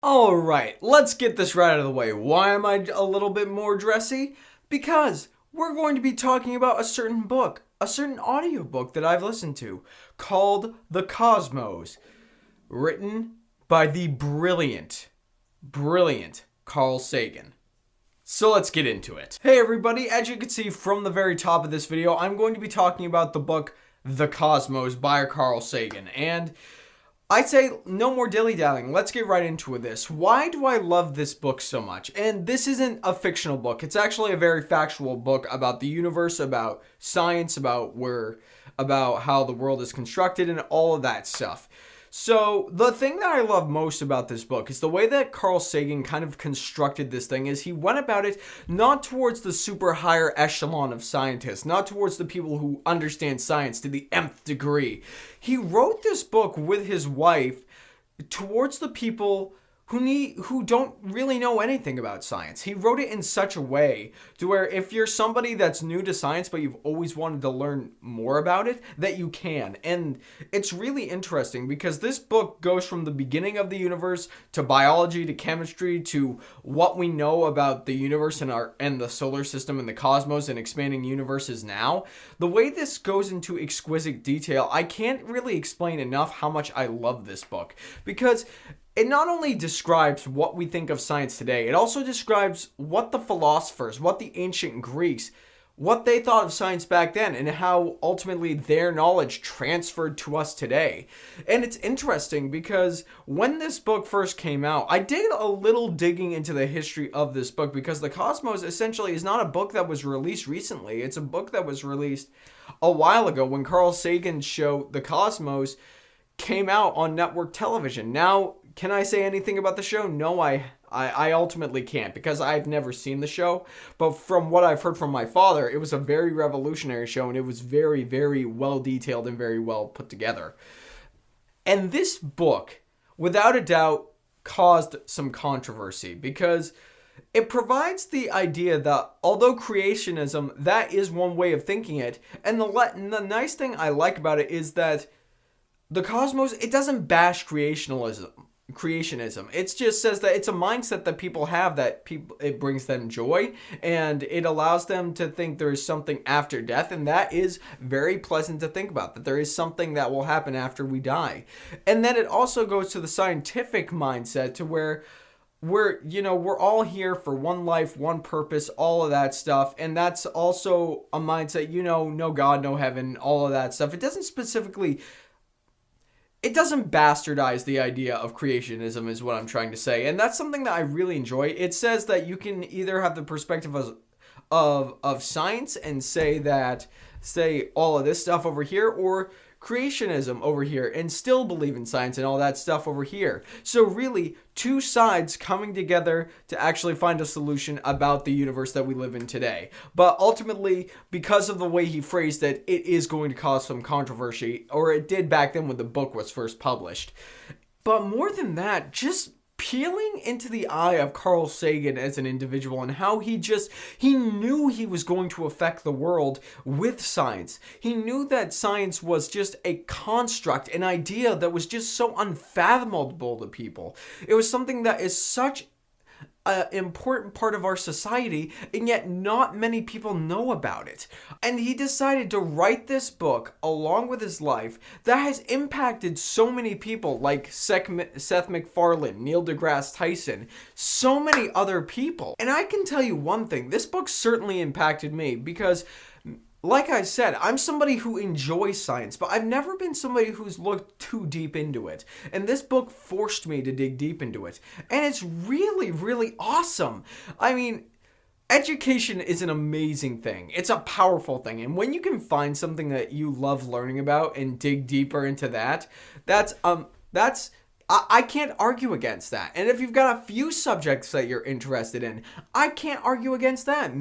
Alright, let's get this right out of the way. Why am I a little bit more dressy? Because we're going to be talking about a certain book, a certain audiobook that I've listened to, called The Cosmos, written by the brilliant Carl Sagan. So let's get into it. Hey everybody, as you can see from the very top of this video, I'm going to be talking about the book The Cosmos by Carl Sagan. And I'd say no more dilly-dallying. Let's get right into this. Why do I love this book so much? And this isn't a fictional book. It's actually a very factual book about the universe, about science, about how the world is constructed and all of that stuff. So the thing that I love most about this book is the way that Carl Sagan kind of constructed this thing is he went about it not towards the super higher echelon of scientists, not towards the people who understand science to the nth degree. He wrote this book with his wife towards the people who don't really know anything about science. He wrote it in such a way to where if you're somebody that's new to science but you've always wanted to learn more about it, that you can. And it's really interesting because this book goes from the beginning of the universe to biology to chemistry to what we know about the universe and the solar system and the cosmos and expanding universes now. The way this goes into exquisite detail, I can't really explain enough how much I love this book, because it not only describes what we think of science today, it also describes what the philosophers, what the ancient Greeks, what they thought of science back then, and how ultimately their knowledge transferred to us today. And it's interesting because when this book first came out, I did a little digging into the history of this book, because The Cosmos essentially is not a book that was released recently. It's a book that was released a while ago when Carl Sagan's show, The Cosmos, came out on network television. Now, can I say anything about the show? No, I ultimately can't, because I've never seen the show. But from what I've heard from my father, it was a very revolutionary show, and it was very, very well detailed and very well put together. And this book, without a doubt, caused some controversy, because it provides the idea that although creationism, that is one way of thinking it, and the nice thing I like about it is that The Cosmos, it doesn't bash creationism. It just says that it's a mindset that people have, that it brings them joy, and it allows them to think there is something after death, and that is very pleasant to think about, that there is something that will happen after we die. And then it also goes to the scientific mindset, to where we're all here for one life, one purpose, all of that stuff. And that's also a mindset, no God, no heaven, all of that stuff. It doesn't bastardize the idea of creationism, is what I'm trying to say. And that's something that I really enjoy. It says that you can either have the perspective of science and say all of this stuff over here, or creationism over here and still believe in science and all that stuff over here. So really, two sides coming together to actually find a solution about the universe that we live in today. But ultimately, because of the way he phrased it, it is going to cause some controversy, or it did back then when the book was first published. But more than that, just peeling into the eye of Carl Sagan as an individual, and how he knew he was going to affect the world with science. He knew that science was just a construct, an idea that was just so unfathomable to people. It was something that is such an important part of our society, and yet not many people know about it. And he decided to write this book along with his life that has impacted so many people, like Seth MacFarlane, Neil deGrasse Tyson, so many other people. And I can tell you one thing, this book certainly impacted me, because like I said, I'm somebody who enjoys science, but I've never been somebody who's looked too deep into it. And this book forced me to dig deep into it. And it's really, really awesome. I mean, education is an amazing thing. It's a powerful thing. And when you can find something that you love learning about and dig deeper into that, I can't argue against that. And if you've got a few subjects that you're interested in, I can't argue against that.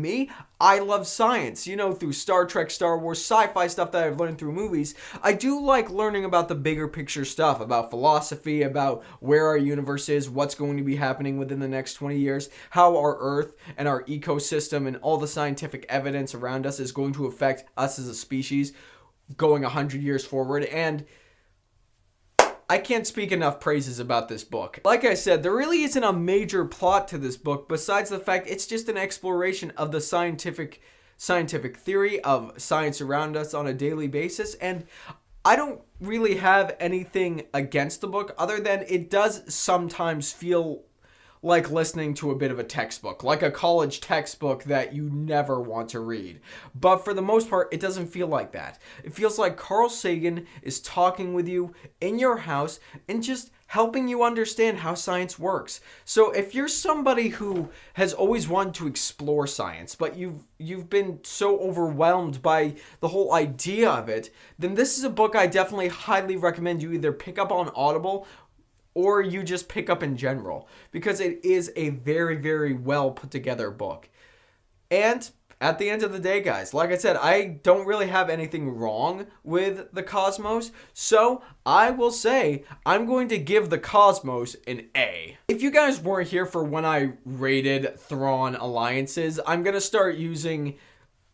I love science, through Star Trek, Star Wars, sci-fi stuff that I've learned through movies. I do like learning about the bigger picture stuff, about philosophy, about where our universe is, what's going to be happening within the next 20 years, how our Earth and our ecosystem and all the scientific evidence around us is going to affect us as a species going 100 years forward. And I can't speak enough praises about this book. Like I said, there really isn't a major plot to this book besides the fact it's just an exploration of the scientific theory of science around us on a daily basis, and I don't really have anything against the book other than it does sometimes feel like listening to a bit of a textbook, like a college textbook that you never want to read. But for the most part, it doesn't feel like that. It feels like Carl Sagan is talking with you in your house and just helping you understand how science works. So if you're somebody who has always wanted to explore science, but you've been so overwhelmed by the whole idea of it, then this is a book I definitely highly recommend you either pick up on Audible or you just pick up in general, because it is a very, very well put together book. And at the end of the day, guys, like I said, I don't really have anything wrong with the Cosmos, so I will say I'm going to give the Cosmos an A. If you guys weren't here for when I rated Thrawn Alliances, I'm going to start using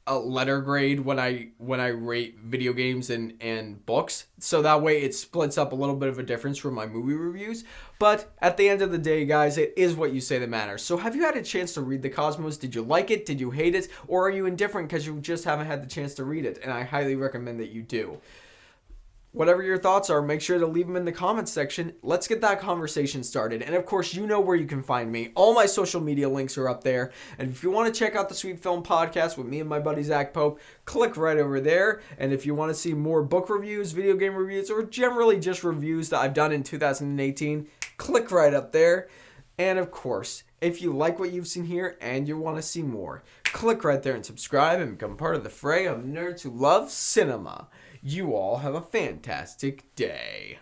a letter grade when I rate video games and books, so that way it splits up a little bit of a difference from my movie reviews. But at the end of the day, guys, it is what you say that matters. So have you had a chance to read the Cosmos? Did you like it? Did you hate it? Or are you indifferent because you just haven't had the chance to read it? And I highly recommend that you do. Whatever your thoughts are, make sure to leave them in the comments section. Let's get that conversation started. And of course, you know where you can find me. All my social media links are up there. And if you want to check out the Sweet Film Podcast with me and my buddy Zach Pope, click right over there. And if you want to see more book reviews, video game reviews, or generally just reviews that I've done in 2018, click right up there. And of course, if you like what you've seen here and you want to see more, click right there and subscribe and become part of the fray of nerds who love cinema. You all have a fantastic day.